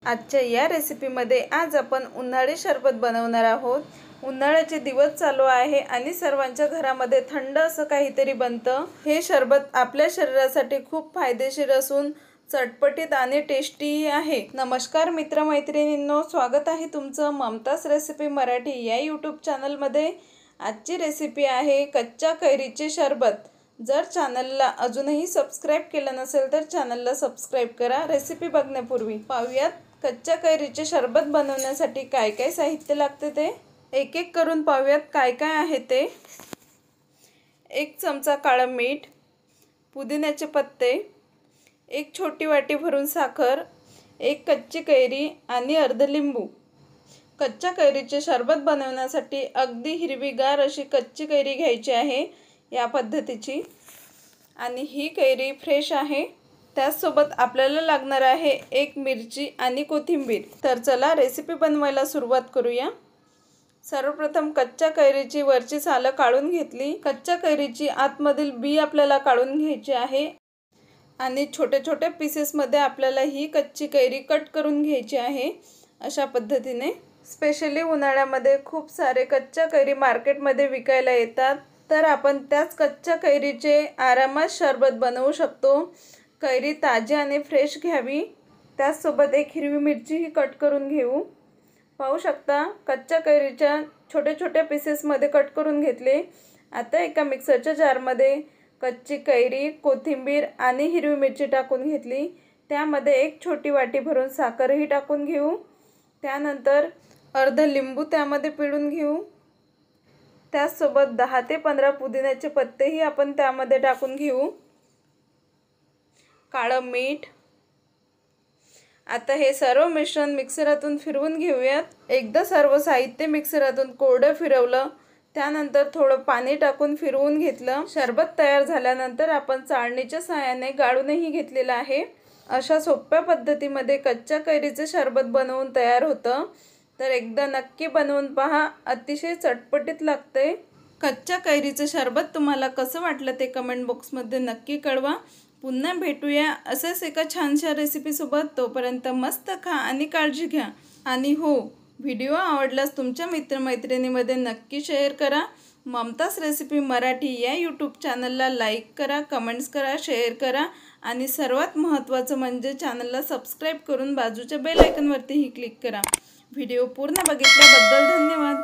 आजच्या या रेसिपीमध्ये आज आपण उन्हाळी सरबत बनवणार आहोत। उन्हाळ्याचे दिवस चालू आहे आणि सर्वांच्या घरामध्ये थंड असं काहीतरी बनतं। हे सरबत आपल्या शरीरासाठी खूप फायदेशीर असून चटपटीत आणि टेस्टी आहे। नमस्कार मित्रमैत्रिणींनो, स्वागत आहे तुमचं ममताज रेसिपी मराठी या यूट्यूब चॅनलमध्ये। आजची रेसिपी आहे कच्च्या कैरीचे सरबत। जर चॅनलला अजूनही सबस्क्राइब केलं नसेल तर चॅनलला सबस्क्राइब करा। रेसिपी बघण्यापूर्वी पाहूयात कच्च्या कैरीचे सरबत बनवण्यासाठी काय काय साहित्य लागते ते एक एक करून पाहूयात काय काय आहे ते। 1 चमचा काळं मीठ, पुदिन्याचे पत्ते, 1 छोटी वाटी भरून साखर, 1 कच्ची कैरी आणि अर्ध लिंबू। कच्च्या कैरीचे सरबत बनवण्यासाठी अगदी हिरवीगार अशी कच्ची कैरी घ्यायची आहे या पद्धतीची, आणि ही कैरी फ्रेश आहे। त्यासोबत आपल्याला लागणार आहे 1 मिरची आणि कोथिंबीर। तर चला रेसिपी बनवायला सुरुवात करूया। सर्वप्रथम कच्च्या कैरीची वरची सालं काढून घेतली। कच्च्या कैरीची आतमधील बी आपल्याला काढून घ्यायची आहे आणि छोटे छोटे पीसेसमध्ये आपल्याला ही कच्ची कैरी कट करून घ्यायची आहे अशा पद्धतीने। स्पेशली उन्हाळ्यामध्ये खूप सारे कच्च्या कैरी मार्केटमध्ये विकायला येतात, तर आपण त्याच कच्च्या कैरीचे आरामात सरबत बनवू शकतो। कैरी ताजी आणि फ्रेश घ्यावी। त्यासोबत 1 हिरवी मिरचीही कट करून घेऊ। पाहू शकता कच्च्या कैरीच्या छोटे छोटे पीसेसमध्ये कट करून घेतले। आता एका मिक्सरच्या जारमध्ये कच्ची कैरी, कोथिंबीर आणि हिरवी मिरची टाकून घेतली। त्यामध्ये 1 छोटी वाटी भरून साखरही टाकून घेऊ। त्यानंतर अर्ध लिंबू त्यामध्ये पिळून घेऊ। त्यासोबत 10 ते 15 पुदिन्याचे पत्तेही आपण त्यामध्ये टाकून घेऊ। काळं मीठ। आता हे सर्व मिश्रण मिक्सरातून फिरवून घेऊयात। एकदा सर्व साहित्य मिक्सरातून कोरडं फिरवलं, त्यानंतर थोडं पाणी टाकून फिरवून घेतलं। सरबत तयार झाल्यानंतर आपण चाळणीच्या सहाय्याने गाळूनही घेतलेलं आहे। अशा सोप्या पद्धतीमध्ये कच्च्या कैरीचे सरबत बनवून तयार होतं, तर एकदा नक्की बनवून पहा, अतिशय चटपटीत लागते। कच्च्या कैरीचे सरबत तुम्हाला कसं वाटलं ते कमेंट बॉक्समध्ये नक्की कळवा। पुन्हा भेटूया असेच एका छानशा रेसिपीसोबत। तोपर्यंत मस्त खा आणि काळजी घ्या। आणि हो, व्हिडिओ आवडल्यास तुमच्या मित्रमैत्रिणींमध्ये नक्की शेअर करा। ममताज रेसिपी मराठी या यूट्यूब चॅनलला लाईक करा, कमेंट्स करा, शेअर करा आणि सर्वात महत्त्वाचं म्हणजे चॅनलला सबस्क्राईब करून बाजूच्या बेल आयकॉनवरतीही क्लिक करा। व्हिडिओ पूर्ण बघितल्याबद्दल धन्यवाद।